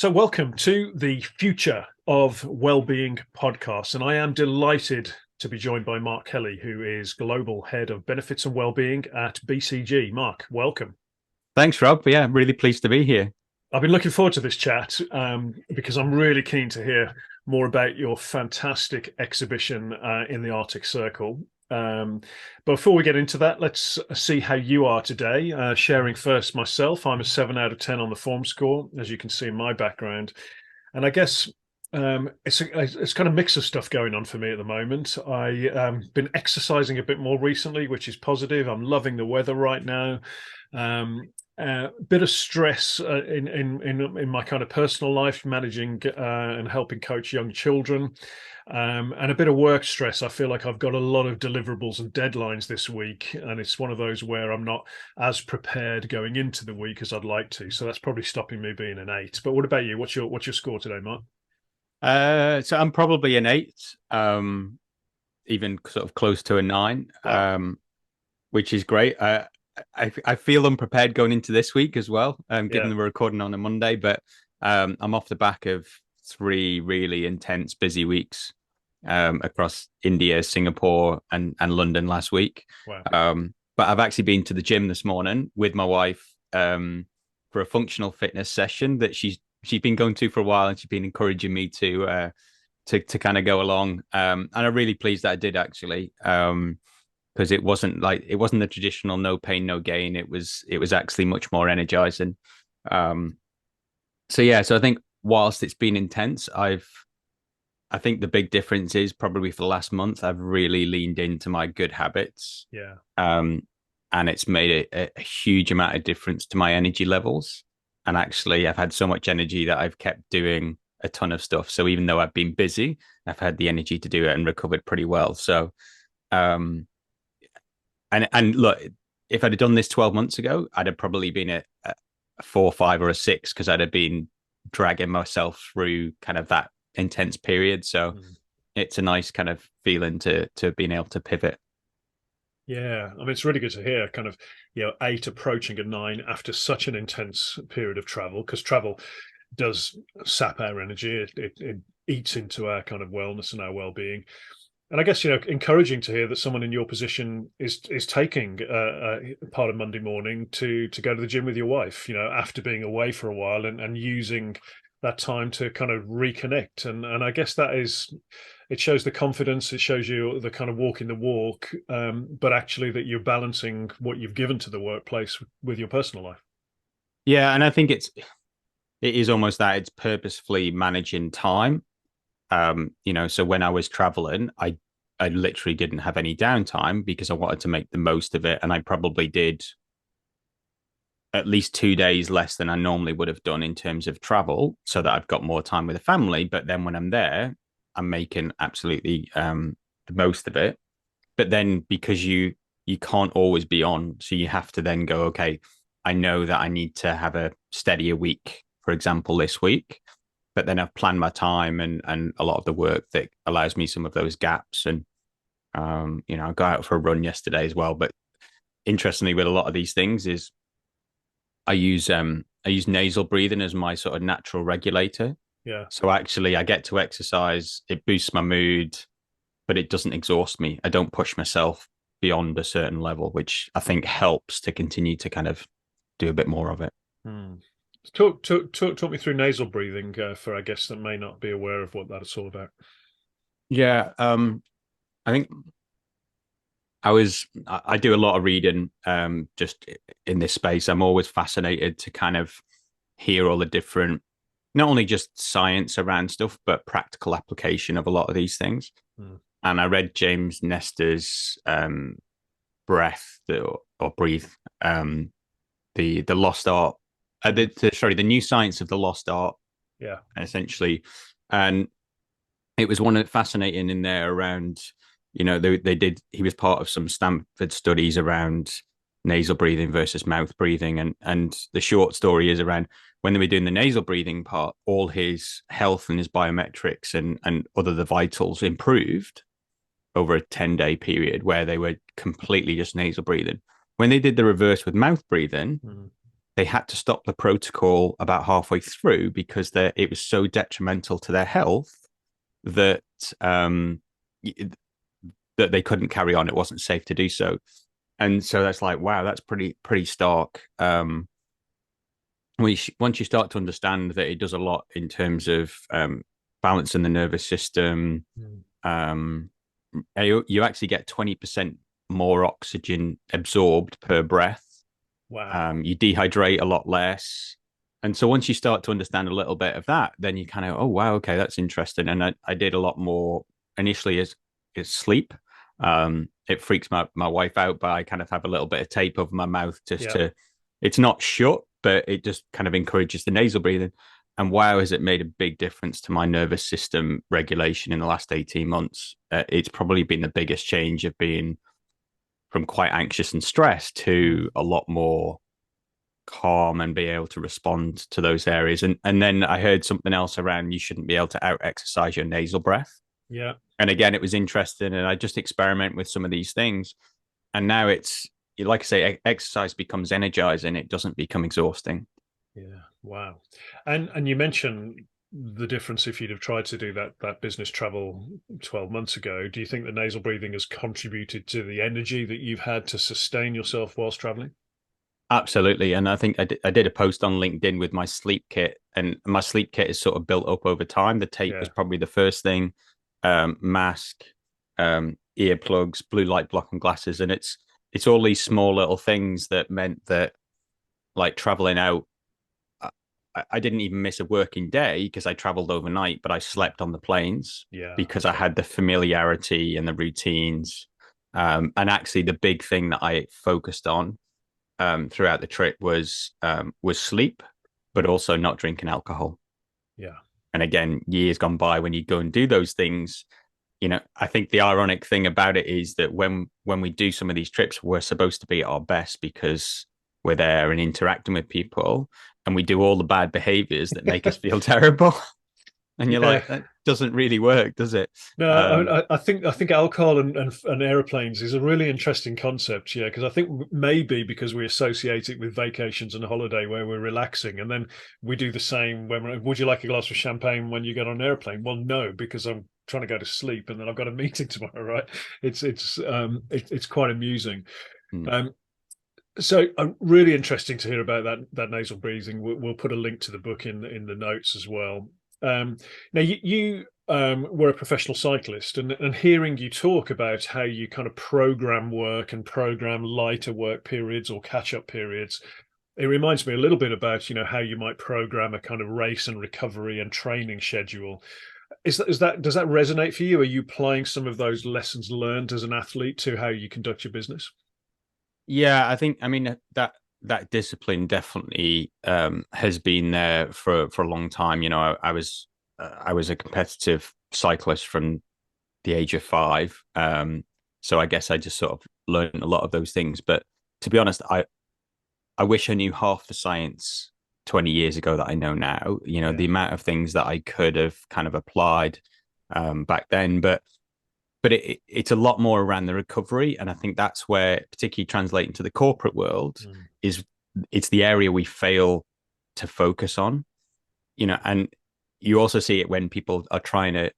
So, welcome to the Future of Wellbeing podcast. And I am delighted to be joined by Mark Kelly, who is Global Head of Benefits and Wellbeing at BCG. Mark, welcome. Thanks, Rob. Yeah, really pleased to be here. I've been looking forward to this chat because I'm really keen to hear more about your fantastic exhibition in the Arctic Circle. Before we get into that, let's see how you are today. Sharing first myself, I'm a 7 out of 10 on the form score, as you can see in my background. And I guess it's kind of mix of stuff going on for me at the moment. I been exercising a bit more recently, which is positive. I'm loving the weather right now. Bit of stress in my kind of personal life, managing and helping coach young children, and a bit of work stress. I feel like I've got a lot of deliverables and deadlines this week, and it's one of those where I'm not as prepared going into the week as I'd like to. So that's probably stopping me being an 8. But what about you? What's your score today, Mark? So I'm probably an 8, even sort of close to a 9, Wow. which is great. I feel unprepared going into this week as well, given Yeah. that we're recording on a Monday, but I'm off the back of 3 really intense, busy weeks across India, Singapore, and London last week. Wow. But I've actually been to the gym this morning with my wife for a functional fitness session that she's been going to for a while, and she's been encouraging me to kind of go along. And I'm really pleased that I did actually. Because it wasn't the traditional no pain no gain. It was actually much more energizing. Um, so I think whilst it's been intense, I think the big difference is probably for the last month I've really leaned into my good habits, Yeah. um, and it's made a huge amount of difference to my energy levels. And actually, I've had so much energy that I've kept doing a ton of stuff. So even though I've been busy, I've had the energy to do it and recovered pretty well. So um, and look, if I'd have done this 12 months ago, I'd have probably been a 4, 5, or a 6 because I'd have been dragging myself through kind of that intense period. So Mm. it's a nice kind of feeling to being able to pivot. Yeah, I mean, it's really good to hear kind of, 8 approaching a 9 after such an intense period of travel, because travel does sap our energy. It eats into our kind of wellness and our well-being. And I guess, encouraging to hear that someone in your position is taking part of Monday morning to go to the gym with your wife, after being away for a while, and using that time to kind of reconnect. And I guess it shows the confidence, it shows you the kind of walking the walk, but actually that you're balancing what you've given to the workplace with your personal life. Yeah, and I think it is almost that it's purposefully managing time. So when I was traveling, I literally didn't have any downtime because I wanted to make the most of it, and I probably did at least 2 days less than I normally would have done in terms of travel, so that I've got more time with the family. But then when I'm there, I'm making absolutely the most of it. But then because you can't always be on, so you have to then go, okay, I know that I need to have a steadier week, for example, this week. But then I've planned my time and a lot of the work that allows me some of those gaps. And I got out for a run yesterday as well. But interestingly, with a lot of these things is I use nasal breathing as my sort of natural regulator. Yeah. So actually, I get to exercise. It boosts my mood, but it doesn't exhaust me. I don't push myself beyond a certain level, which I think helps to continue to kind of do a bit more of it. Hmm. Talk me through nasal breathing for our guests that may not be aware of what that's all about. Yeah, I think I do a lot of reading just in this space. I'm always fascinated to kind of hear all the different, not only just science around stuff, but practical application of a lot of these things. Hmm. And I read James Nestor's breath or breathe, the lost art, the new science of the lost art, Yeah. essentially. And it was one fascinating in there around, they did, he was part of some Stanford studies around nasal breathing versus mouth breathing. And the short story is around when they were doing the nasal breathing part, all his health and his biometrics and other the vitals improved over a 10-day period where they were completely just nasal breathing. When they did the reverse with mouth breathing, Hmm. they had to stop the protocol about halfway through because it was so detrimental to their health that that they couldn't carry on. It wasn't safe to do so. And so that's like, wow, that's pretty stark. Once you start to understand that it does a lot in terms of balancing the nervous system, Mm. you actually get 20% more oxygen absorbed per breath. Wow. You dehydrate a lot less. And so once you start to understand a little bit of that, then you kind of, oh, wow, okay, that's interesting. And I did a lot more initially is sleep. It freaks my wife out, but I kind of have a little bit of tape over my mouth just Yeah. to, it's not shut, but it just kind of encourages the nasal breathing. And wow, has it made a big difference to my nervous system regulation in the last 18 months? It's probably been the biggest change of being from quite anxious and stressed Mm. to a lot more calm and be able to respond to those areas. And then I heard something else around you shouldn't be able to out exercise your nasal breath. Yeah. And again, it was interesting, and I just experiment with some of these things. And now it's like I say, exercise becomes energizing; it doesn't become exhausting. Yeah. Wow. And you mentioned the difference if you'd have tried to do that business travel 12 months ago. Do you think the nasal breathing has contributed to the energy that you've had to sustain yourself whilst traveling? Absolutely, and I think I did a post on LinkedIn with my sleep kit, and my sleep kit is sort of built up over time. The tape Yeah. was probably the first thing, mask, earplugs, blue light blocking glasses, and it's all these small little things that meant that like traveling out, I didn't even miss a working day because I traveled overnight, but I slept on the planes Yeah. because I Okay. had the familiarity and the routines. And actually, the big thing that I focused on throughout the trip was sleep, but Mm. also not drinking alcohol. Yeah. And again, years gone by, when you go and do those things, I think the ironic thing about it is that when we do some of these trips, we're supposed to be at our best because we're there and interacting with people, and we do all the bad behaviors that make us feel terrible. And you're Yeah. like, that doesn't really work, does it? No, Um, I think alcohol and airplanes is a really interesting concept, yeah, because I think maybe because we associate it with vacations and holiday where we're relaxing, and then we do the same when would you like a glass of champagne when you get on an airplane? Well, no, because I'm trying to go to sleep and then I've got a meeting tomorrow, right? It's quite amusing. hmm. Um, so really interesting to hear about that nasal breathing. We'll put a link to the book in the notes as well. Now you were a professional cyclist, and hearing you talk about how you kind of program work and program lighter work periods or catch up periods, it reminds me a little bit about how you might program a kind of race and recovery and training schedule. Is that does that resonate for you? Are you applying some of those lessons learned as an athlete to how you conduct your business? Yeah, I mean that discipline definitely has been there for a long time. I was a competitive cyclist from the age of 5, so I guess I just sort of learned a lot of those things. But to be honest, I wish I knew half the science 20 years ago that I know now. The Yeah. amount of things that I could have kind of applied back then, but it's a lot more around the recovery, and I think that's where, particularly translating to the corporate world, Mm. is it's the area we fail to focus on. And you also see it when people are trying to,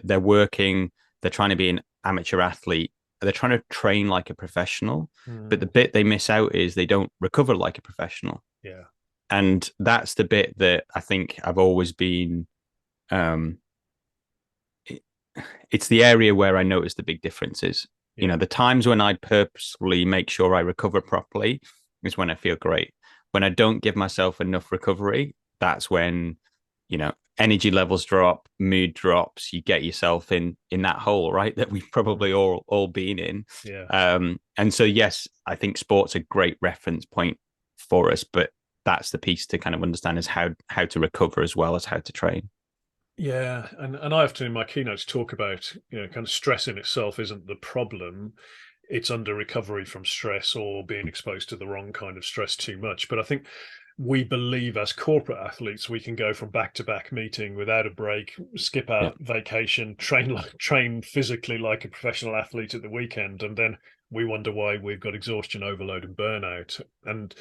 they're working, they're trying to be an amateur athlete, they're trying to train like a professional, but the Mm. bit they miss out is they don't recover like a professional. Yeah. And that's the bit that I think I've always been um it's the area where I notice the big differences. Yeah. The times when I purposefully make sure I recover properly is when I feel great. When I don't give myself enough recovery, that's when, energy levels drop, mood drops, you get yourself in that hole, right? That we've probably Mm. all been in. Yeah. And so yes, I think sport's a great reference point for us, but that's the piece to kind of understand is how to recover as well as how to train. Yeah, and I often in my keynotes talk about, kind of stress in itself isn't the problem. It's under recovery from stress or being exposed to the wrong kind of stress too much. But I think we believe as corporate athletes we can go from back to back meeting without a break, skip Yeah. our vacation, train physically like a professional athlete at the weekend, and then we wonder why we've got exhaustion, overload, and burnout. And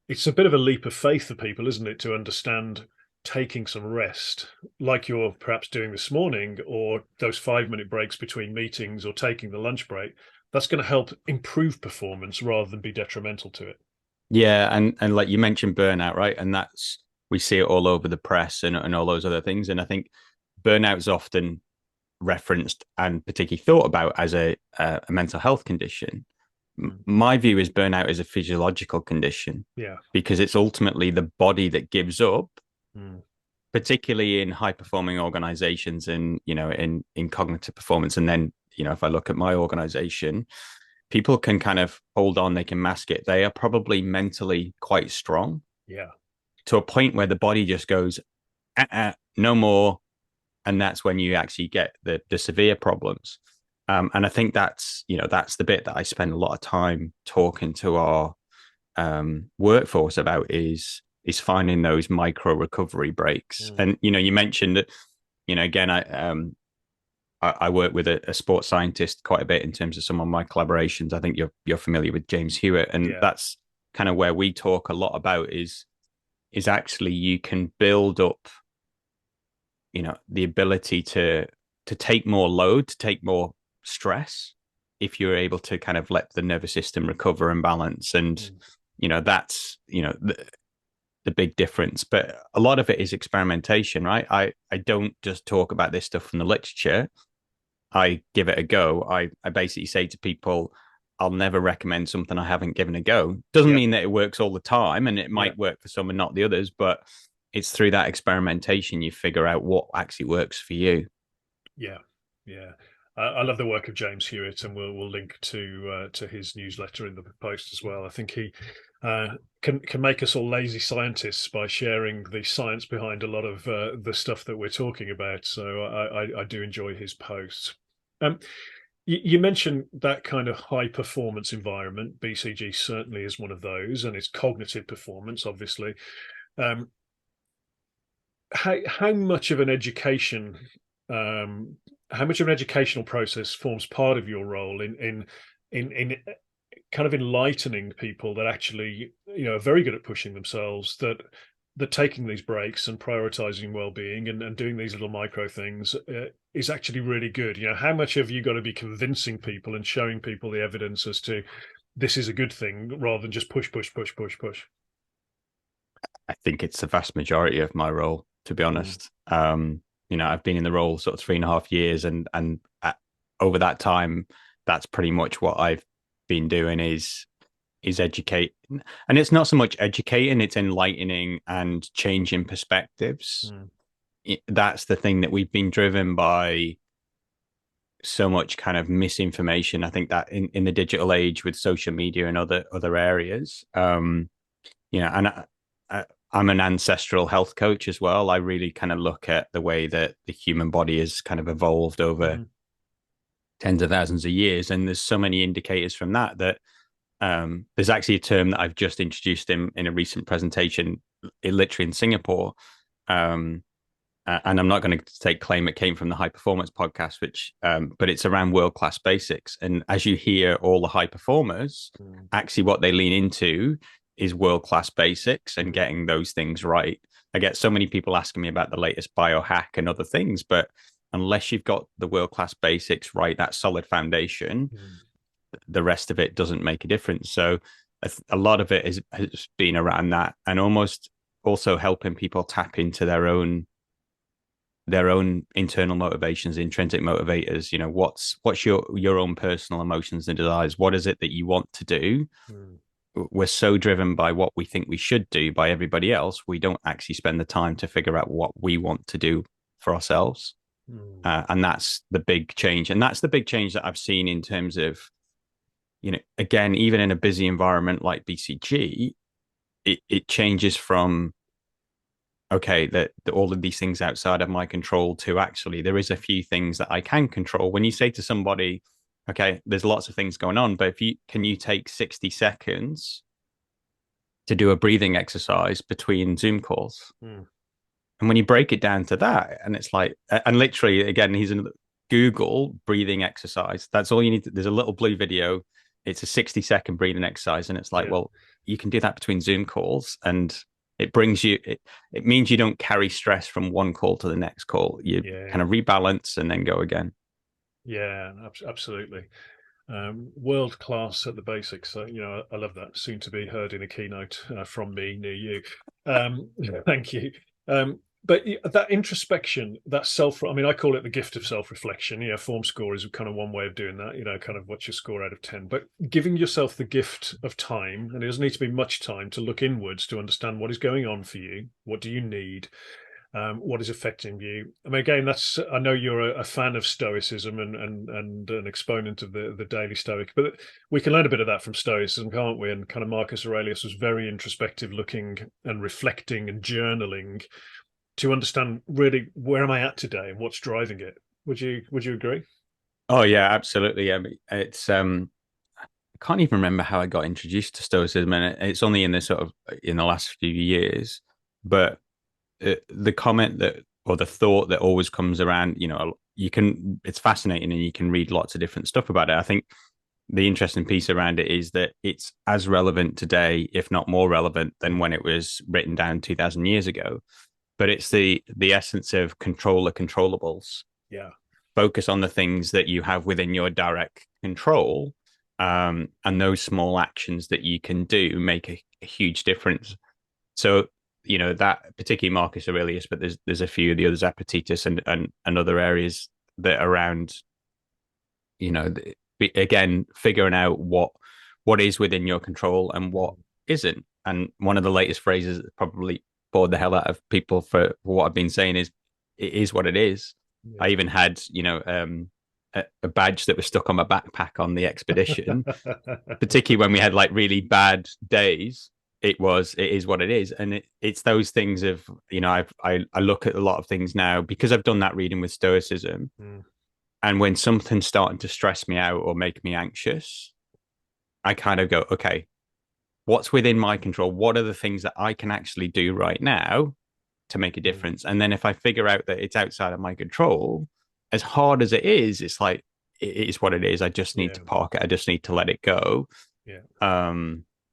it's a bit of a leap of faith for people, isn't it, to understand taking some rest, like you're perhaps doing this morning, or those 5 minute breaks between meetings, or taking the lunch break. That's going to help improve performance rather than be detrimental to it. Yeah, and like you mentioned burnout, right? And that's we see it all over the press and all those other things. And I think burnout is often referenced and particularly thought about as a mental health condition. Mm. My view is burnout is a physiological condition Yeah. because it's ultimately the body that gives up, Mm. particularly in high performing organizations and in cognitive performance. And then if I look at my organization, people can kind of hold on, they can mask it. They are probably mentally quite strong. Yeah. To a point where the body just goes, no more. And that's when you actually get the severe problems. And I think that's the bit that I spend a lot of time talking to our workforce about is finding those micro recovery breaks. Mm. And you mentioned that, again, I work with a sports scientist quite a bit in terms of some of my collaborations. I think you're familiar with James Hewitt, and Yeah. that's kind of where we talk a lot about is actually you can build up the ability to take more load, to take more stress if you're able to kind of let the nervous system recover and balance. And that's the big difference. But a lot of it is experimentation, right? I don't just talk about this stuff from the literature. I give it a go. I basically say to people, I'll never recommend something I haven't given a go. Doesn't Yeah. mean that it works all the time, and it Yeah. might work for some and not the others, but it's through that experimentation you figure out what actually works for you. Yeah. Yeah. I love the work of James Hewitt, and we'll link to his newsletter in the post as well. I think he can make us all lazy scientists by sharing the science behind a lot of the stuff that we're talking about. So I do enjoy his posts. Um, you mentioned that kind of high performance environment. BCG certainly is one of those, and it's cognitive performance, obviously. Um, how much of an education, um, how much of an educational process forms part of your role in kind of enlightening people that actually are very good at pushing themselves, that taking these breaks and prioritizing well-being and doing these little micro things is actually really good. How much have you got to be convincing people and showing people the evidence as to this is a good thing rather than just push push push push push? I think it's the vast majority of my role, to be Mm. honest. I've been in the role sort of 3.5 years, and over that time, that's pretty much what I've been doing is educate. And it's not so much educating, it's enlightening and changing perspectives. Mm. That's the thing that we've been driven by so much kind of misinformation. I think that in the digital age with social media and other areas, and I'm an ancestral health coach as well. I really kind of look at the way that the human body has kind of evolved over Mm-hmm. tens of thousands of years, and there's so many indicators from that there's actually a term that I've just introduced in a recent presentation, literally in Singapore. And I'm not going to take claim it came from the High Performance podcast, but it's around world class basics. And as you hear all the high performers, actually what they lean into is world class basics and getting those things right. I get so many people asking me about the latest biohack and other things, but unless you've got the world class basics right, that solid foundation, the rest of it doesn't make a difference. So a lot of it has been around that, and almost also helping people tap into their own internal motivations, intrinsic motivators. What's your own personal emotions and desires? What is it that you want to do? We're so driven by what we think we should do by everybody else, we don't actually spend the time to figure out what we want to do for ourselves. And that's the big change, and that's the big change that I've seen in terms of, again, even in a busy environment like BCG, it changes from, okay, that all of these things outside of my control, to actually there is a few things that I can control. When you say to somebody, okay, there's lots of things going on, but can you take 60 seconds to do a breathing exercise between Zoom calls? And when you break it down to that, and it's like, and literally, again, he's in Google breathing exercise. That's all you need. There's a little blue video. it's a 60-second breathing exercise, and it's like, Yeah. well, you can do that between Zoom calls, and it brings you it means you don't carry stress from one call to the next call. You Yeah. kind of rebalance and then go again. Yeah, absolutely. World class at the basics. So, I love that. Soon to be heard in a keynote from me near you. Thank you. But that introspection, that I mean, I call it the gift of self-reflection. Form score is kind of one way of doing that, kind of what's your score out of 10. But giving yourself the gift of time, and it doesn't need to be much time, to look inwards to understand what is going on for you. What do you need? What is affecting you. I mean, again, I know you're a fan of Stoicism and an exponent of the daily Stoic, but we can learn a bit of that from Stoicism, can't we? And kind of Marcus Aurelius was very introspective, looking and reflecting and journaling to understand really where am I at today and what's driving it. Would you agree? Oh yeah, absolutely. I mean, it's I can't even remember how I got introduced to Stoicism, and it's only in this sort of in the last few years. But the comment that or the thought that always comes around, it's fascinating, and you can read lots of different stuff about it. I think the interesting piece around it is that it's as relevant today, if not more relevant, than when it was written down 2000 years ago. But it's the essence of control the controllables. Yeah. Focus on the things that you have within your direct control, and those small actions that you can do make a huge difference. So, that particularly Marcus Aurelius, but there's a few of the others, Epictetus and other areas that around, again, figuring out what is within your control and what isn't. And one of the latest phrases that probably bored the hell out of people for what I've been saying is, it is what it is. Yeah. I even had, a badge that was stuck on my backpack on the expedition, particularly when we had like really bad days. It is what it is. And it's those things of, I look at a lot of things now because I've done that reading with Stoicism. And when something's starting to stress me out or make me anxious, I kind of go, okay, what's within my control? What are the things that I can actually do right now to make a difference? And then if I figure out that it's outside of my control, as hard as it is, it's like, it is what it is. I just need to park it. I just need to let it go. Yeah.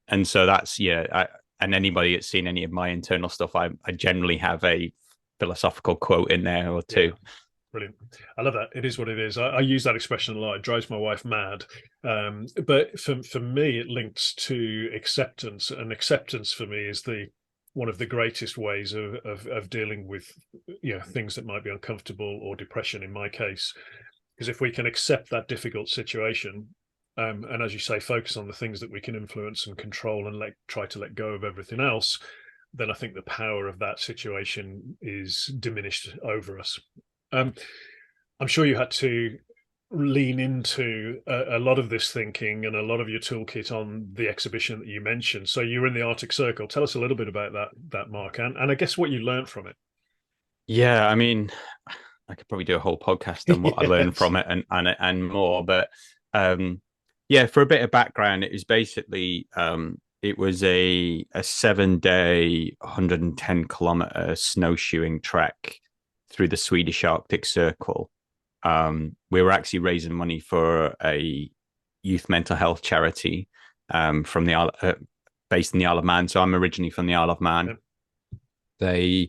And so that's, and anybody that's seen any of my internal stuff, I generally have a philosophical quote in there or two. Yeah. Brilliant. I love that. It is what it is. I use that expression a lot. It drives my wife mad. But for me, it links to acceptance. And acceptance for me is one of the greatest ways of dealing with things that might be uncomfortable, or depression in my case. Because if we can accept that difficult situation, and as you say, focus on the things that we can influence and control, and try to let go of everything else, then I think the power of that situation is diminished over us. I'm sure you had to lean into a lot of this thinking and a lot of your toolkit on the exhibition that you mentioned. So you were in the Arctic Circle. Tell us a little bit about that, Mark, and I guess what you learned from it. Yeah, I mean, I could probably do a whole podcast on what I learned from it and more. But yeah, for a bit of background, it was basically it was a 7-day, 110-kilometer snowshoeing trek through the Swedish Arctic Circle. We were actually raising money for a youth mental health charity from based in the Isle of Man. So I'm originally from the Isle of Man. Yep.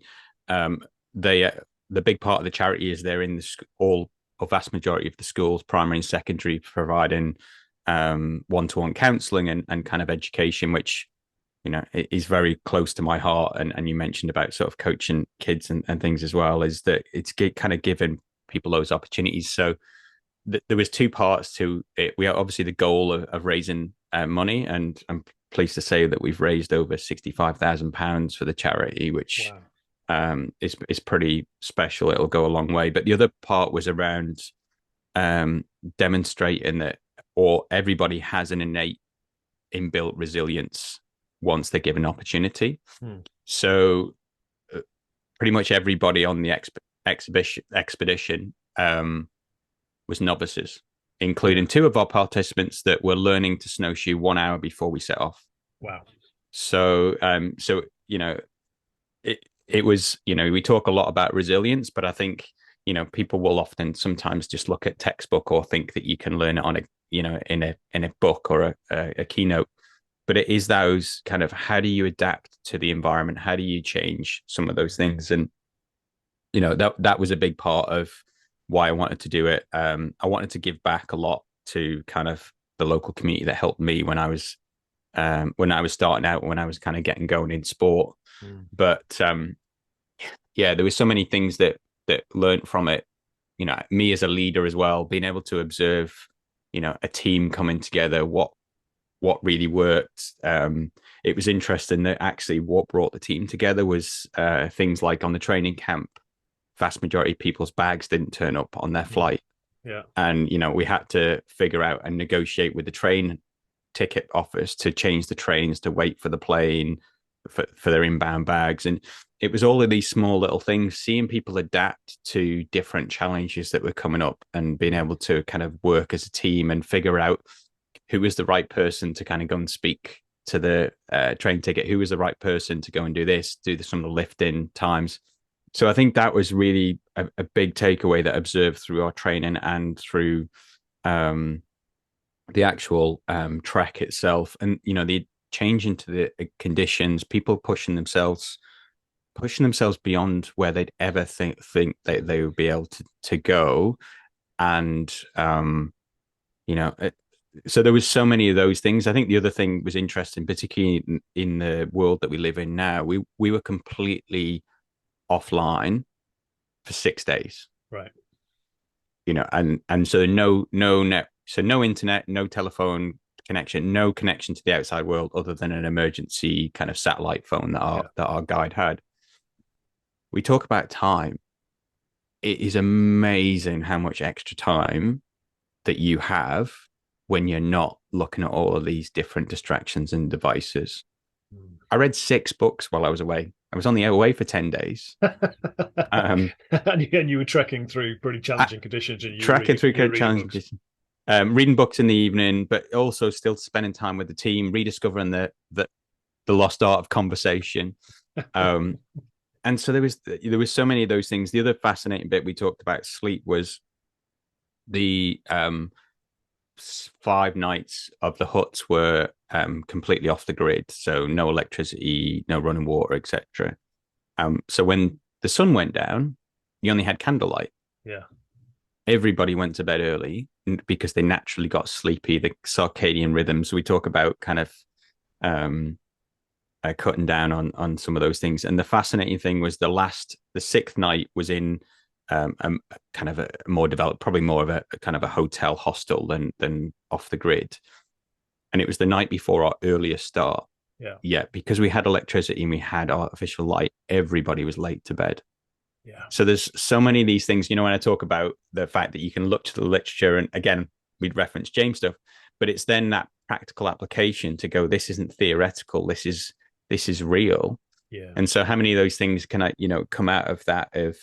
The big part of the charity is they're in vast majority of the schools, primary and secondary, providing one-to-one counselling and kind of education, which is very close to my heart. And you mentioned about sort of coaching kids and things as well, is that it's kind of giving people those opportunities. So there was two parts to it. We are obviously the goal of raising money, and I'm pleased to say that we've raised over £65,000 for the charity, which is pretty special. It'll go a long way. But the other part was around demonstrating that everybody has an innate inbuilt resilience once they're given opportunity. So pretty much everybody on the expedition was novices, including two of our participants that were learning to snowshoe 1 hour before we set off. Wow. So it was, we talk a lot about resilience, but I think people will often sometimes just look at textbook or think that you can learn it on in a book or a keynote, but it is those kind of, how do you adapt to the environment? How do you change some of those things? And that was a big part of why I wanted to do it. I wanted to give back a lot to kind of the local community that helped me when I was starting out, when I was kind of getting going in sport. But yeah, there were so many things that learned from it. Me as a leader as well, being able to observe, a team coming together, what really worked. It was interesting that actually what brought the team together was things like on the training camp, vast majority of people's bags didn't turn up on their flight. Yeah. And, we had to figure out and negotiate with the train ticket office to change the trains to wait for the plane for their inbound bags. And it was all of these small little things, seeing people adapt to different challenges that were coming up and being able to kind of work as a team and figure out who was the right person to kind of go and speak to the train ticket, who was the right person to go and do this, some of the lifting times. So I think that was really a big takeaway that I observed through our training and through the actual trek itself. And, the change into the conditions, people pushing themselves beyond where they'd ever think that they would be able to go. And, so there was so many of those things. I think the other thing was interesting, particularly in the world that we live in now. We were completely offline for 6 days, right? And so no net, so no internet, no telephone connection, no connection to the outside world other than an emergency kind of satellite phone that our guide had. We talk about time. It is amazing how much extra time that you have when you're not looking at all of these different distractions and devices. I read 6 books while I was away. I was only away for 10 days. And you were trekking through pretty challenging conditions. And challenging conditions. Reading books in the evening, but also still spending time with the team, rediscovering the lost art of conversation. And so there was so many of those things. The other fascinating bit we talked about sleep was the 5 nights of the huts were completely off the grid, so no electricity, no running water, etc. So when the sun went down, you only had candlelight. Yeah, everybody went to bed early because they naturally got sleepy. The circadian rhythms we talk about, kind of cutting down on some of those things. And the fascinating thing was the 6th night was in a kind of a more developed, probably more of a kind of a hotel hostel than off the grid. And it was the night before our earliest start. Yeah, because we had electricity and we had artificial light, everybody was late to bed. Yeah. So there's so many of these things, when I talk about the fact that you can look to the literature, and again, we'd reference James stuff, but it's then that practical application to go, this isn't theoretical, this is real. Yeah. And so how many of those things can I, come out of that of,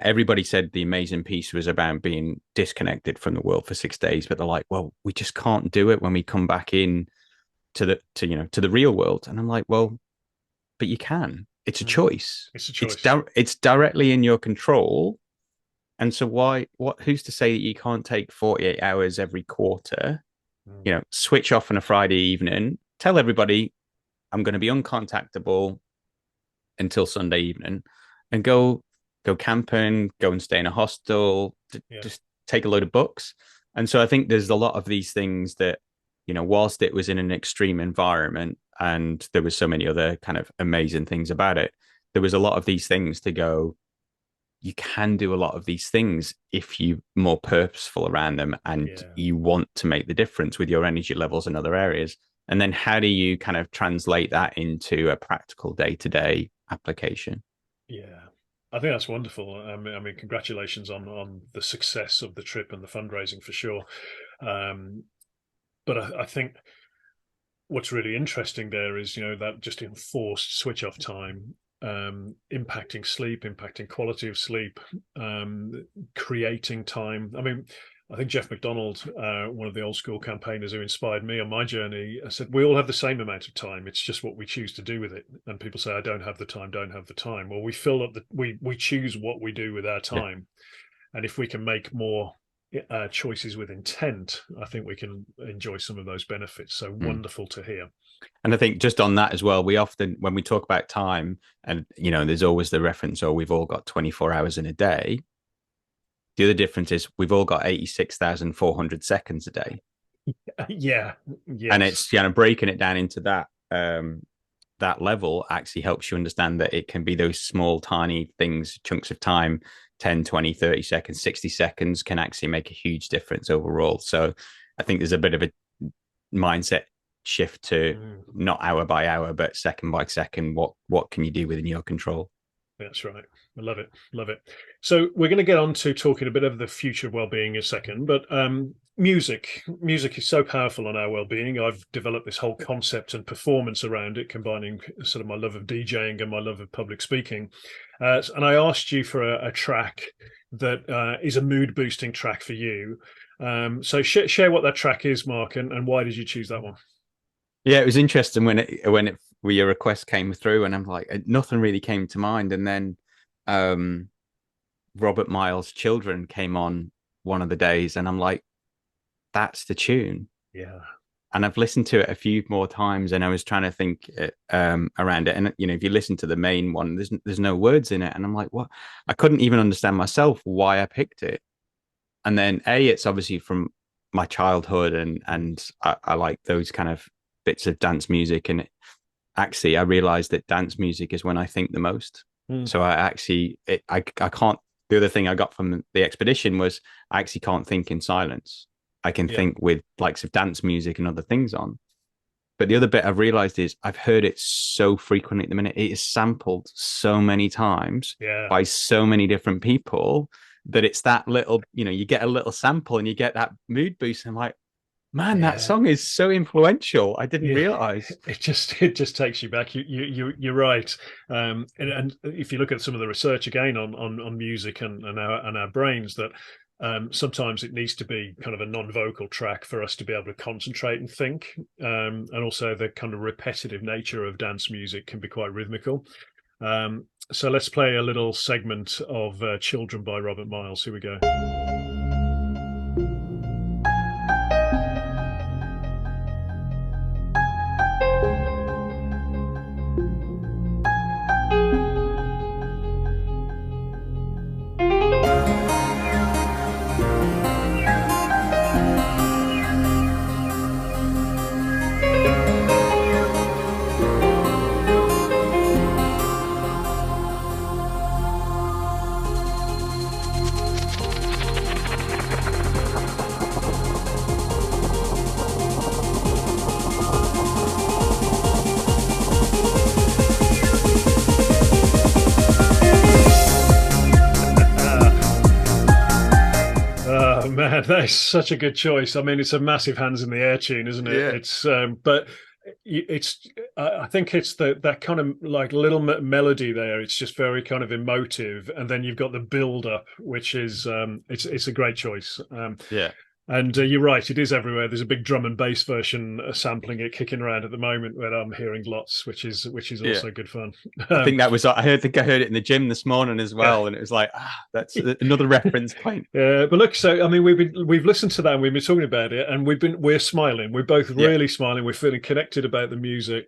everybody said the amazing piece was about being disconnected from the world for 6 days, but they're like, well, we just can't do it when we come back in to the real world. And I'm like, well, but you can. It's a choice. It's a choice. It's directly in your control. And so who's to say that you can't take 48 hours every quarter, switch off on a Friday evening, tell everybody I'm going to be uncontactable until Sunday evening, and go camping, go and stay in a hostel, just take a load of books. And so I think there's a lot of these things that, whilst it was in an extreme environment and there was so many other kind of amazing things about it, there was a lot of these things to go, you can do a lot of these things if you're more purposeful around them and you want to make the difference with your energy levels in other areas. And then how do you kind of translate that into a practical day-to-day application? Yeah, I think that's wonderful. I mean, congratulations on the success of the trip and the fundraising for sure. But I think what's really interesting there is, that just enforced switch off time, impacting sleep, impacting quality of sleep, creating time. I mean, I think Jeff McDonald, one of the old school campaigners who inspired me on my journey, said, we all have the same amount of time. It's just what we choose to do with it. And people say, I don't have the time. Well, we fill up we choose what we do with our time. And if we can make more choices with intent, I think we can enjoy some of those benefits. So Mm. wonderful to hear. And I think just on that as well, we often, when we talk about time, and there's always the reference, oh, we've all got 24 hours in a day. The other difference is we've all got 86,400 seconds a day. Yeah, And yes. it's breaking it down into that level actually helps you understand that it can be those small, tiny things, chunks of time, 10, 20, 30 seconds, 60 seconds can actually make a huge difference overall. So I think there's a bit of a mindset shift to not hour by hour, but second by second. What can you do within your control? That's right. I love it. Love it. So we're going to get on to talking a bit of the future of well-being in a second, but music is so powerful on our well-being. I've developed this whole concept and performance around it, combining sort of my love of DJing and my love of public speaking. And I asked you for a track that is a mood boosting track for you. So share what that track is, Mark, and why did you choose that one? Yeah, it was interesting when your request came through, and I'm like, nothing really came to mind, and then Robert Miles' Children came on one of the days, and I'm like, that's the tune. Yeah. And I've listened to it a few more times, and I was trying to think around it. And if you listen to the main one, there's no words in it, and I'm like, what? I couldn't even understand myself why I picked it. And then it's obviously from my childhood, and I like those kind of bits of dance music, and actually I realized that dance music is when I think the most. So I can't. The other thing I got from the expedition was I actually can't think in silence. I can think with likes of dance music and other things on. But the other bit I've realized is I've heard it so frequently at the minute. It is sampled so many times by so many different people that it's that little, you get a little sample and you get that mood boost. I'm like, man, that song is so influential. I didn't realize. It just takes you back. You're right. And if you look at some of the research again on music and our brains, that sometimes it needs to be kind of a non-vocal track for us to be able to concentrate and think. And also the kind of repetitive nature of dance music can be quite rhythmical. So let's play a little segment of Children by Robert Miles. Here we go. Man, that is such a good choice. I mean, it's a massive hands in the air tune, isn't it? Yeah. It's but I think it's that kind of like little melody there. It's just very kind of emotive, and then you've got the build up, which is it's a great choice. Yeah. And you're right, it is everywhere. There's a big drum and bass version sampling it kicking around at the moment where I'm hearing lots, which is also good fun. I think that was I think I heard it in the gym this morning as well, and it was like that's another reference point. But look, so I mean, we've listened to that, and we've been talking about it, and we're smiling. We're both really smiling. We're feeling connected about the music.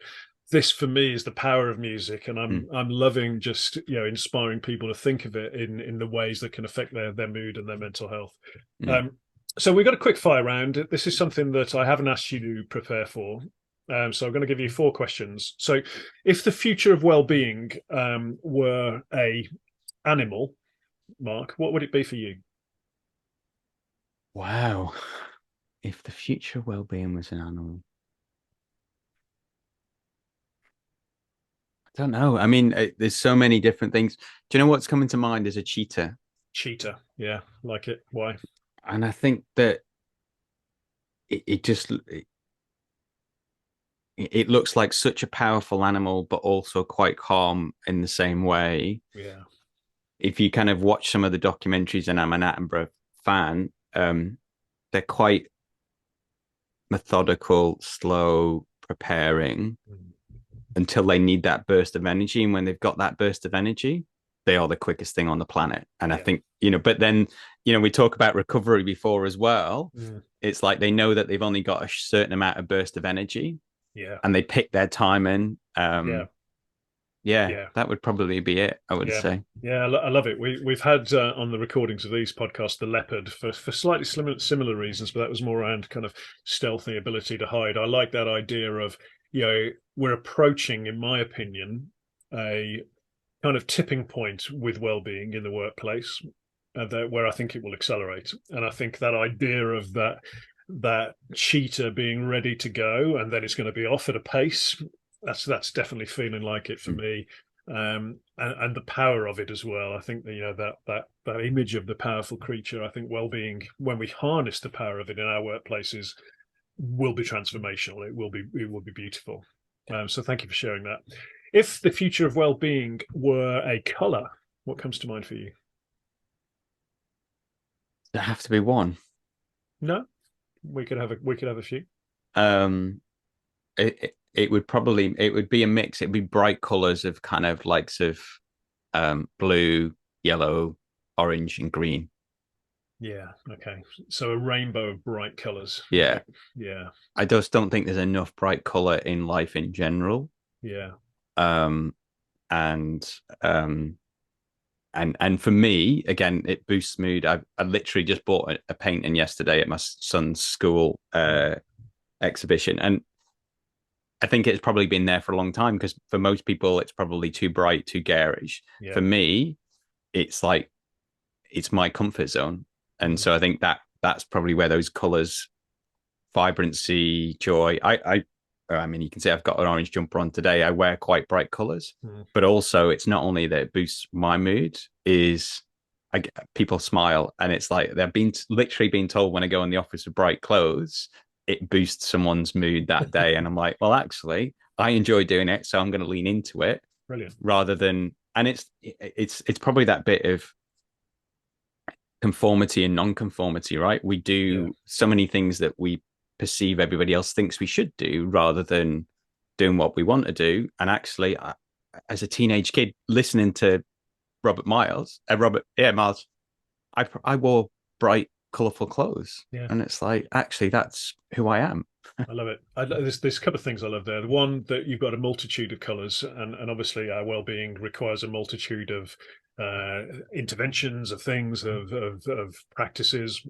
This for me is the power of music, and I'm loving just inspiring people to think of it in the ways that can affect their mood and their mental health. So we've got a quick fire round. This is something that I haven't asked you to prepare for. So I'm going to give you 4 questions. So if the future of well-being were a animal, Mark, what would it be for you? Wow. If the future well-being was an animal. I don't know. I mean, there's so many different things. Do you know what's coming to mind is a cheetah? Cheetah. Yeah, like it. Why? And I think that it looks like such a powerful animal, but also quite calm in the same way. Yeah. If you kind of watch some of the documentaries, and I'm an Attenborough fan, they're quite methodical, slow, preparing until they need that burst of energy. And when they've got that burst of energy, they are the quickest thing on the planet. And I Yeah. think, but then, we talk about recovery before as well. Mm. It's like they know that they've only got a certain amount of burst of energy, Yeah. and they pick their time in. Yeah. Yeah, Yeah. that would probably be it, I would Yeah. say. Yeah, I love it. We've had on the recordings of these podcasts the leopard for slightly similar reasons, but that was more around kind of stealthy ability to hide. I like that idea of, we're approaching, in my opinion, a kind of tipping point with well-being in the workplace, where I think it will accelerate. And I think that idea of that cheetah being ready to go, and then it's going to be off at a pace. That's definitely feeling like it for me. And the power of it as well. I think that that image of the powerful creature. I think well-being, when we harness the power of it in our workplaces, will be transformational. It will be beautiful. So thank you for sharing that. If the future of well-being were a color, what comes to mind for you? There have to be one. No, we could have a few. Um, it would be a mix. It'd be bright colors of kind of likes of blue, yellow, orange, and green. Yeah. Okay. So a rainbow of bright colors. Yeah. Yeah. I just don't think there's enough bright color in life in general. Yeah. Um, and and for me, again, it boosts mood. I literally just bought a painting yesterday at my son's school exhibition, and I think it's probably been there for a long time, because for most people, it's probably too bright, too garish. Yeah. For me, it's like it's my comfort zone, and so I think that's probably where those colors, vibrancy, joy. I mean, you can see I've got an orange jumper on today. I wear quite bright colors, but also it's not only that it boosts my mood, is people smile, and it's like they're literally being told when I go in the office with bright clothes, it boosts someone's mood that day. And I'm like, well, actually, I enjoy doing it, so I'm going to lean into it. Brilliant. Rather than, and it's probably that bit of conformity and non-conformity, right? We do so many things that we perceive everybody else thinks we should do, rather than doing what we want to do. And actually, as a teenage kid listening to Miles, I wore bright, colorful clothes, and it's like, actually, that's who I am. I love it. There's a couple of things I love there. The one, that you've got a multitude of colors, and obviously our well-being requires a multitude of interventions, of things, of practices.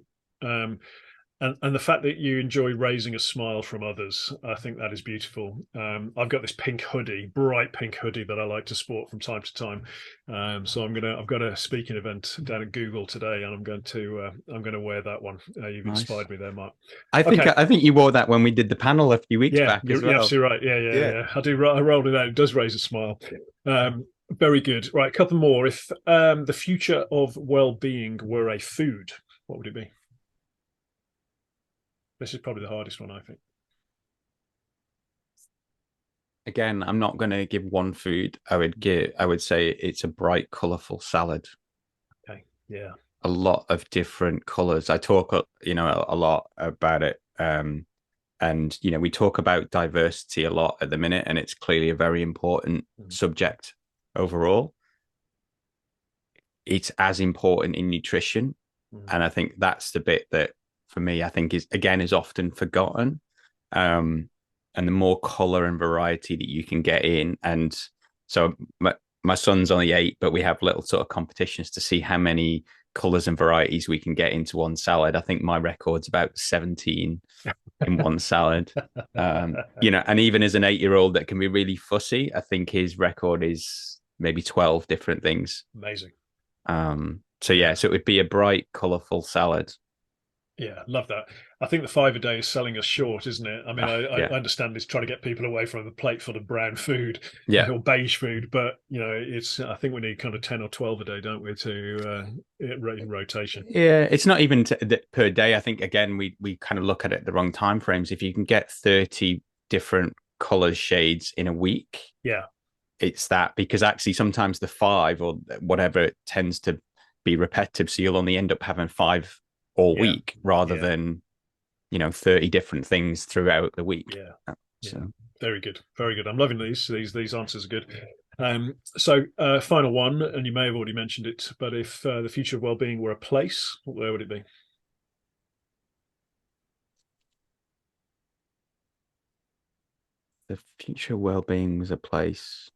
And the fact that you enjoy raising a smile from others, I think that is beautiful. I've got this pink hoodie, bright pink hoodie, that I like to sport from time to time. So I've got a speaking event down at Google today, and I'm going to wear that one. You've inspired me there, Mark. I think you wore that when we did the panel a few weeks back as well. You're absolutely right. Yeah. I rolled it out. It does raise a smile. Very good. Right, a couple more. If the future of well-being were a food, what would it be? This is probably the hardest one, I think. Again, I'm not going to give one food. I would say it's a bright, colorful salad. Okay. Yeah. A lot of different colors. I talk, a lot about it. And, we talk about diversity a lot at the minute, and it's clearly a very important subject overall. It's as important in nutrition. And I think that's the bit that, for me, I think is often forgotten. And the more color and variety that you can get in. And so my son's only 8, but we have little sort of competitions to see how many colors and varieties we can get into one salad. I think my record's about 17 in one salad. And even as an 8-year-old that can be really fussy, I think his record is maybe 12 different things. Amazing. So it would be a bright, colorful salad. Yeah, love that. I think the 5 a day is selling us short, isn't it? I mean, I understand it's trying to get people away from the plate full of brown food, or beige food, but I think we need kind of 10 or 12 a day, don't we, to in rotation? Yeah, it's not even per day. I think, again, we kind of look at it the wrong time frames. If you can get 30 different colors, shades in a week, it's that, because actually sometimes the 5 or whatever, it tends to be repetitive, so you'll only end up having 5 all week, rather than 30 different things throughout the week. Very good. I'm loving these answers are good. So final one, and you may have already mentioned it, but if the future of well-being were a place, where would it be? The future well-being was a place.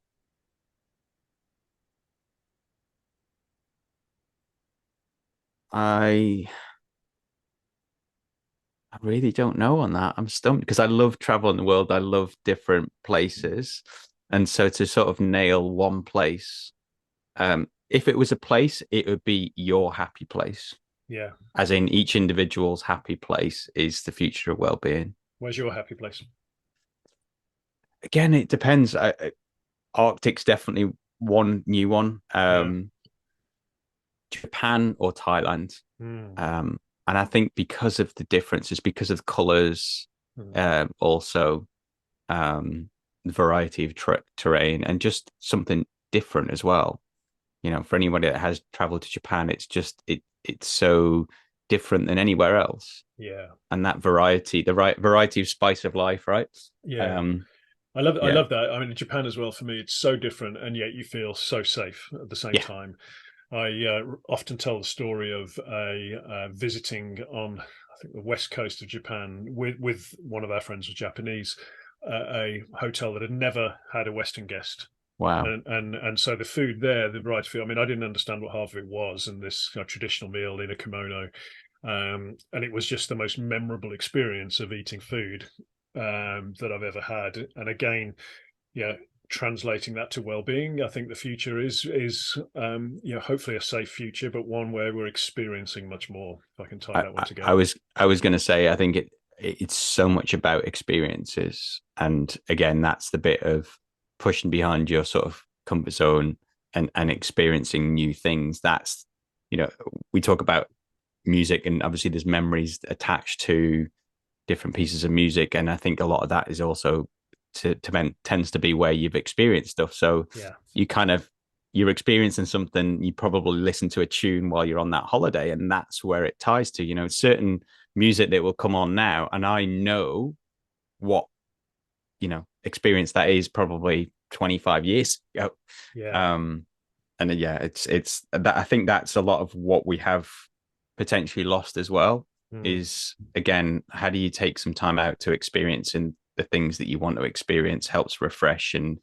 I I really don't know on that. I'm stumped because I love traveling the world. I love different places. And so to sort of nail one place, if it was a place, it would be your happy place, Yeah. as in each individual's happy place is the future of well-being. Where's your happy place? Again, it depends. Arctic's definitely one new one. Yeah. Japan or Thailand. Mm. Um, and I think because of the differences, because of the colors, Mm. also the variety of terrain, and just something different as well. You know, for anybody that has traveled to Japan, it's so different than anywhere else. Yeah. And that variety, the right variety of spice of life, right? Yeah. Um, I yeah, love that. I mean, in Japan as well, for me, it's so different, and yet you feel so safe at the same yeah, time. I often tell the story of a visiting on, I think, the west coast of Japan with one of our friends was Japanese, a hotel that had never had a Western guest. wow, And so the food there, the variety of food. I mean, I didn't understand what half of it was, and this traditional meal in a kimono, and it was just the most memorable experience of eating food that I've ever had. And again, yeah, translating that to well-being, I think the future is hopefully a safe future, but one where we're experiencing much more. If I can tie I, that one I, I together. was I was going to say I think it's so much about experiences, and again, that's the bit of pushing behind your sort of comfort zone and experiencing new things. That's you know we talk about music, and obviously there's memories attached to different pieces of music, and I think a lot of that is also tends to be where you've experienced stuff. So Yeah, you kind of you're experiencing something, you probably listen to a tune while you're on that holiday, and that's where it ties to. You know, certain music that will come on now, and I know what experience that is probably 25 years ago. yeah, Um, and yeah, it's that I think that's a lot of what we have potentially lost as well. mm, Is again, how do you take some time out to experience and the things that you want to experience helps refresh, and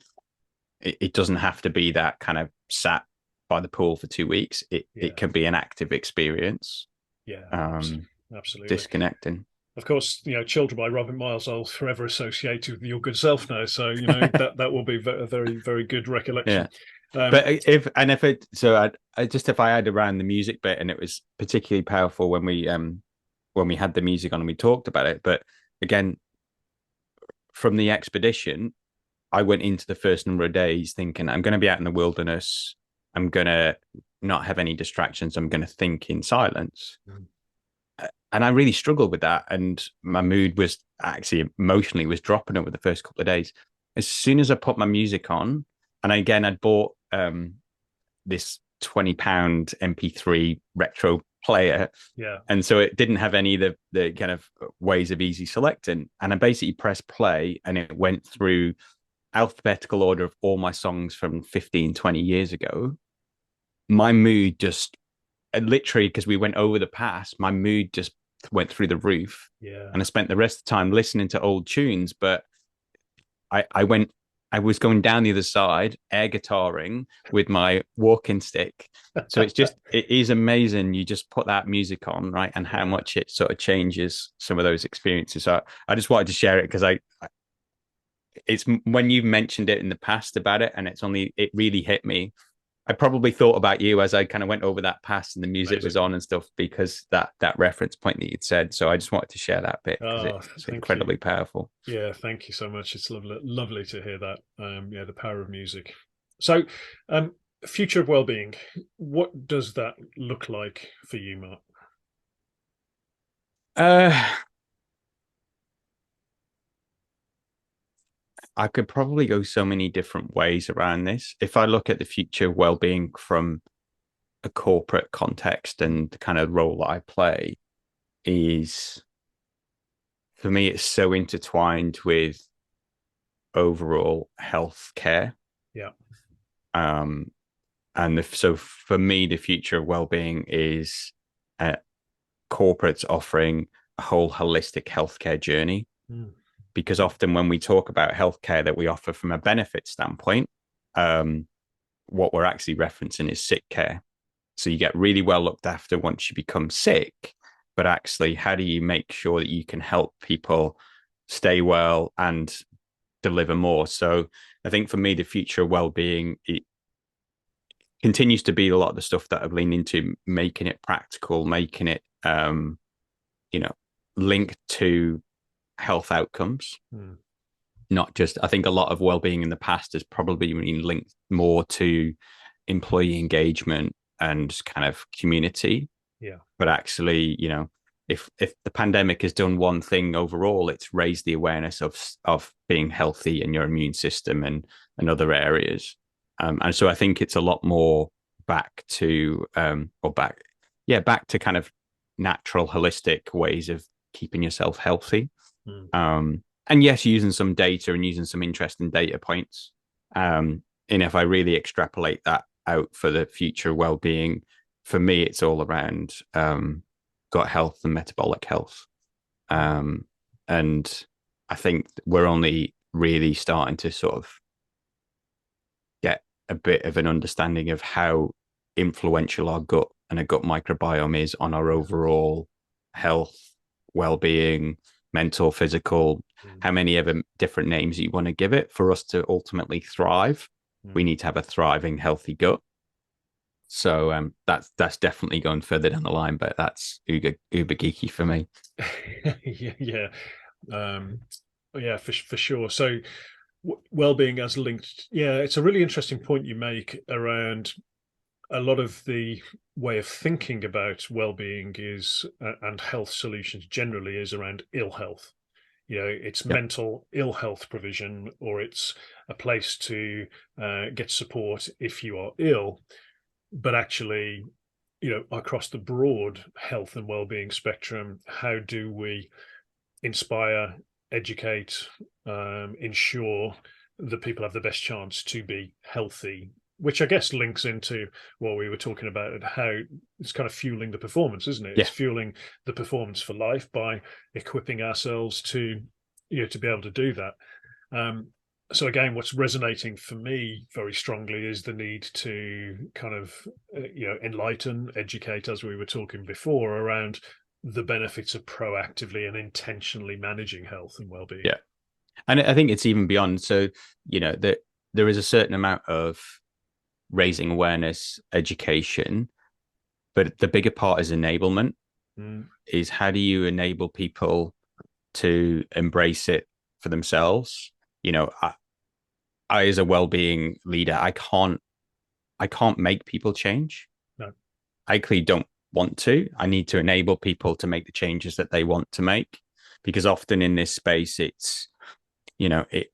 it doesn't have to be that kind of sat by the pool for 2 weeks. It yeah, can be an active experience, yeah. um, Absolutely. disconnecting. Of course, "Children" by Robert Miles I'll forever associate with your good self now. So that will be a very very good Yeah. recollection. Um, But if it so I just if I had around the music bit, and it was particularly powerful when we had the music on and we talked about it. But again, from the expedition, I went into the first number of days thinking I'm going to be out in the wilderness. I'm going to not have any distractions. I'm going to think in silence. And I really struggled with that. And my mood was actually emotionally was dropping over the first couple of days. As soon as I put my music on, and again, I'd bought this £20 MP3 retro player. yeah, And so it didn't have any of the kind of ways of easy selecting. And I basically pressed play and it went through alphabetical order of all my songs from 15, 20 years ago. My mood just literally, because we went over the pass, my mood just went through the roof. yeah. And I spent the rest of the time listening to old tunes, but I went I was going down the other side, air guitaring with my walking stick. So it is amazing. You just put that music on, right? And how Yeah. much it sort of changes some of those experiences. So I just wanted to share it because it's when you mentioned it in the past about it, and it really hit me. I probably thought about you as I kind of went over that pass and the music was Amazing. on and stuff because that reference point that you'd said. So I just wanted to share that bit because Oh, it's thank you. incredibly powerful. Yeah, thank you so much. It's lovely to hear that. Yeah, the power of music. So, um, future of well-being. What does that look like for you, Mark? Uh, I could probably go so many different ways around this. If I look at the future well-being from a corporate context and the kind of role that I play is for me, it's so intertwined with overall health care. Yeah, Um, and so for me, the future of well-being is uh, corporates offering a whole holistic healthcare journey. Mm. Because often when we talk about healthcare that we offer from a benefit standpoint, um, what we're actually referencing is sick care. So you get really well looked after once you become sick, but actually, how do you make sure that you can help people stay well and deliver more? So I think for me, the future of well-being, it continues to be a lot of the stuff that I've leaned into, making it practical, making it, you know, linked to health outcomes. Mm. Not just, I think a lot of well-being in the past has probably been linked more to employee engagement and kind of community. Yeah. But actually, if the pandemic has done one thing overall, it's raised the awareness of being healthy in your immune system and other areas. And so I think it's a lot more back to back to kind of natural, holistic ways of keeping yourself healthy. Mm. And yes, using some data and using some interesting data points. And if I really extrapolate that out for the future well-being, for me, it's all around gut health and metabolic health. And I think we're only really starting to sort of get a bit of an understanding of how influential our gut and a gut microbiome is on our overall health, well-being, mental, physical, how many of them different names you want to give it. For us to ultimately thrive, we need to have a thriving, healthy gut. So that's definitely going further down the line, but that's uber geeky for me. Yeah, yeah, for sure. So well-being as linked, yeah, it's a really interesting point you make around a lot of the way of thinking about well-being is and health solutions generally is around ill health. It's Yep. mental ill health provision, or it's a place to get support if you are ill. But actually, across the broad health and well-being spectrum, how do we inspire, educate, ensure that people have the best chance to be healthy, which I guess links into what we were talking about and how it's kind of fueling the performance, isn't it? It's Yeah. fueling the performance for life by equipping ourselves to, to be able to do that. So again, what's resonating for me very strongly is the need to kind of, enlighten, educate, as we were talking before, around the benefits of proactively and intentionally managing health and well-being. Yeah. And I think it's even beyond. So, that there is a certain amount of raising awareness, education, but the bigger part is enablement. Is how do you enable people to embrace it for themselves? I as a well-being leader, I can't make people change. No. I clearly don't want to. I need to enable people to make the changes that they want to make, because often in this space, it's, it.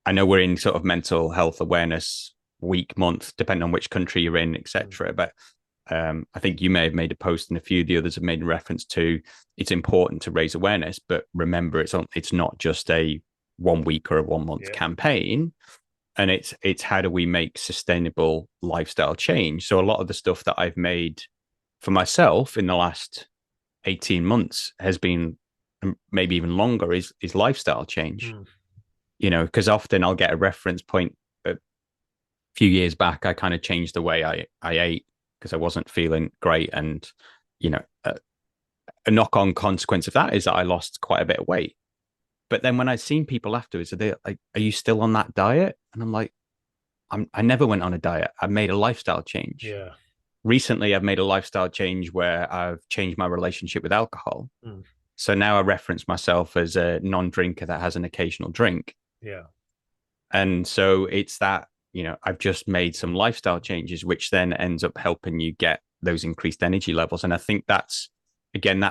I know we're in sort of mental health awareness week, month, depending on which country you're in, etc. But I think you may have made a post, and a few of the others have made a reference to it's important to raise awareness, but remember, it's not just a 1 week or a 1 month campaign, and it's how do we make sustainable lifestyle change. So a lot of the stuff that I've made for myself in the last 18 months has been, maybe even longer, is lifestyle change. Because often I'll get a reference point. A few years back, I kind of changed the way I ate because I wasn't feeling great, and a knock-on consequence of that is that I lost quite a bit of weight. But then when I'd seen people afterwards, they like, "Are you still on that diet?" And I'm like, I never went on a diet. I made a lifestyle change. Yeah. Recently, I've made a lifestyle change where I've changed my relationship with alcohol. So now I reference myself as a non-drinker that has an occasional drink. Yeah. And so it's that, I've just made some lifestyle changes, which then ends up helping you get those increased energy levels. And I think that's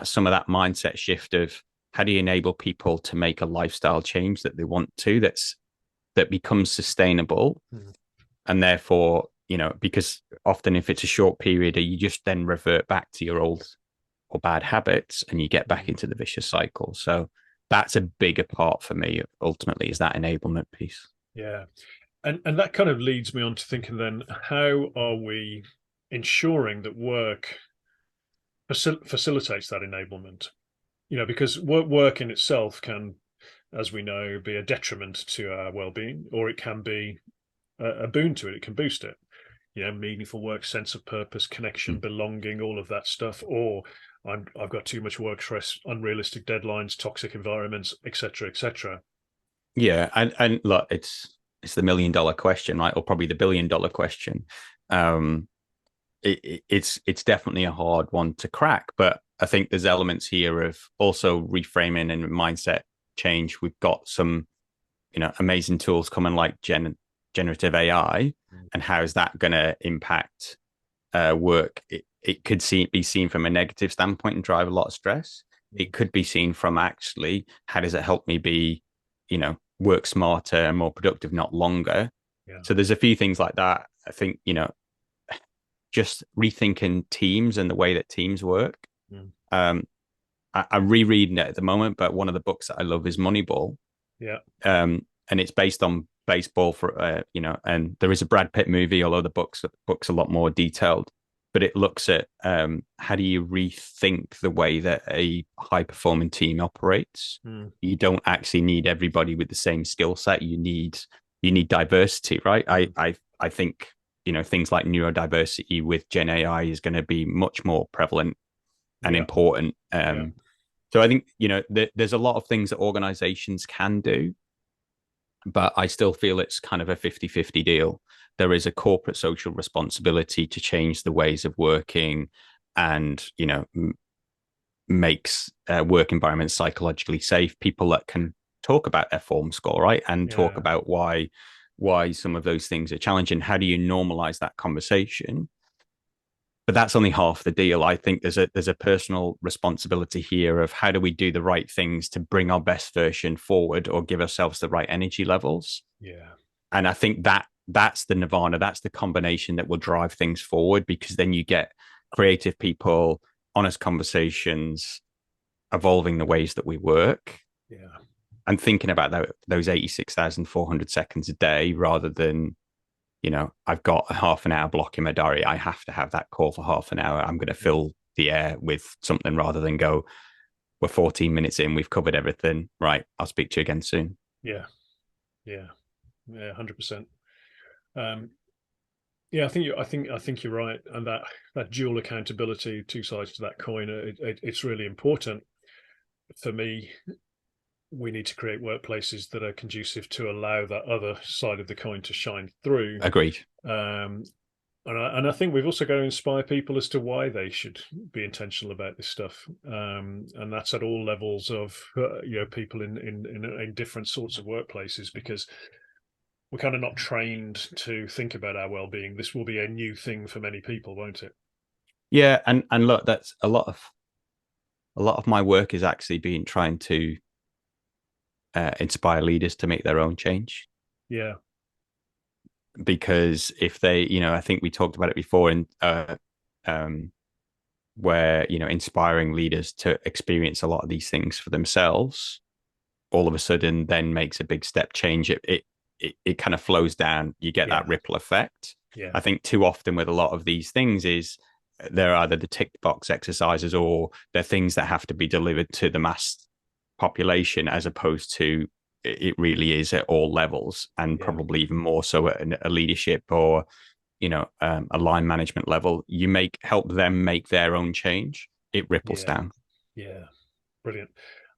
some of that mindset shift of how do you enable people to make a lifestyle change that they want to, that becomes sustainable. And therefore, because often if it's a short period, you just then revert back to your old or bad habits and you get back into the vicious cycle. So that's a bigger part for me ultimately, is that enablement piece. Yeah. And that kind of leads me on to thinking then, how are we ensuring that work facilitates that enablement? Because work in itself can, as we know, be a detriment to our well-being, or it can be a boon to it. It can boost it. Meaningful work, sense of purpose, connection, Mm. belonging, all of that stuff. Or I've got too much work stress, unrealistic deadlines, toxic environments, etc., etc. Yeah, and look, it's the $1 million question, right? Or probably the $1 billion question. Um, it's definitely a hard one to crack, but I think there's elements here of also reframing and mindset change. We've got some, amazing tools coming like generative AI, and how is that going to impact work? It could be seen from a negative standpoint and drive a lot of stress. It could be seen from actually, how does it help me be, work smarter and more productive, not longer? Yeah. So there's a few things like that. I think, just rethinking teams and the way that teams work. Mm. Um, I'm rereading it at the moment, but one of the books that I love is Moneyball. Yeah. And it's based on baseball and there is a Brad Pitt movie, although the book's a lot more detailed. But it looks at how do you rethink the way that a high performing team operates. Mm. You don't actually need everybody with the same skill set. You need diversity, right? I think things like neurodiversity with Gen AI is going to be much more prevalent and Yeah. important. Yeah. So I think there's a lot of things that organizations can do, but I still feel it's kind of a 50-50 deal. There is a corporate social responsibility to change the ways of working and, makes work environments psychologically safe. People that can talk about their form score, right? And talk Yeah. about why some of those things are challenging. How do you normalize that conversation? But that's only half the deal. I think there's a personal responsibility here of how do we do the right things to bring our best version forward or give ourselves the right energy levels. Yeah. And I think that's the nirvana, that's the combination that will drive things forward, because then you get creative people, honest conversations, evolving the ways that we work, Yeah. and thinking about those 86,400 seconds a day rather than, I've got a half an hour block in my diary. I have to have that call for half an hour. I'm going to fill the air with something rather than go, we're 14 minutes in, we've covered everything. Right. I'll speak to you again soon. Yeah. Yeah. Yeah. 100%. Yeah, I think you're right, and that dual accountability, two sides to that coin, it's really important. For me, we need to create workplaces that are conducive to allow that other side of the coin to shine through. Agreed. Um, and I think we've also got to inspire people as to why they should be intentional about this stuff. And that's at all levels of people in different sorts of workplaces, because we're kind of not trained to think about our well-being. This will be a new thing for many people, won't it? Yeah. And look, that's a lot of my work is actually being trying to inspire leaders to make their own change. Yeah. Because if they, I think we talked about it before, in um, where inspiring leaders to experience a lot of these things for themselves, all of a sudden then makes a big step change. It kind of flows down. You get Yeah. that ripple effect. Yeah. I think too often with a lot of these things is they're either the tick box exercises or they're things that have to be delivered to the mass population, as opposed to it really is at all levels, and Yeah. probably even more so at a leadership or a line management level. You help them make their own change, it ripples Yeah. down. Yeah. Brilliant.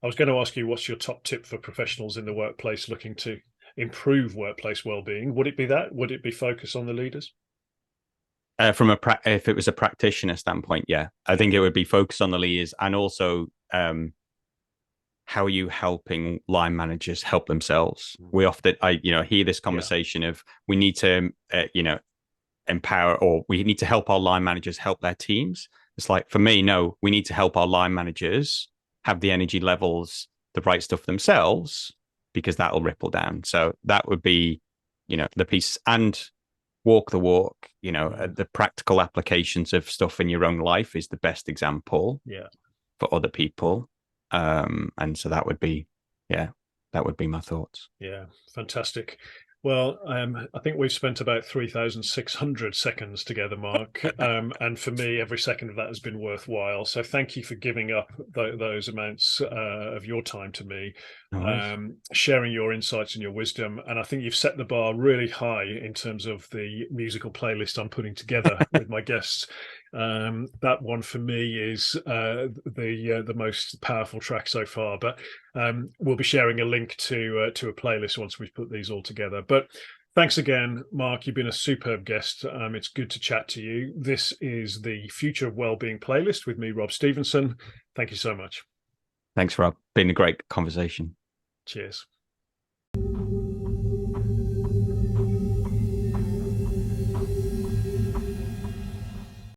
I was going to ask you, what's your top tip for professionals in the workplace looking to improve workplace well-being? Would it be that? Would it be focus on the leaders? If it was a practitioner standpoint, yeah, I think it would be focused on the leaders, and also how are you helping line managers help themselves? We often, hear this Yeah. conversation of we need to, empower, or we need to help our line managers help their teams. It's like, for me, no, we need to help our line managers have the energy levels, the right stuff themselves, because that will ripple down. So that would be, the piece. And walk the walk, the practical applications of stuff in your own life is the best example Yeah. for other people. And so that would be, yeah, that would be my thoughts. Yeah. Fantastic. Well, I think we've spent about 3,600 seconds together, Mark. And for me, every second of that has been worthwhile. So thank you for giving up those amounts of your time to me, No worries. sharing your insights and your wisdom. And I think you've set the bar really high in terms of the musical playlist I'm putting together with my guests. That one for me is the most powerful track so far. But we'll be sharing a link to a playlist once we've put these all together. But thanks again, Mark. You've been a superb guest. It's good to chat to you. This is the Future of Wellbeing playlist with me, Rob Stevenson. Thank you so much. Thanks, Rob. Been a great conversation. Cheers.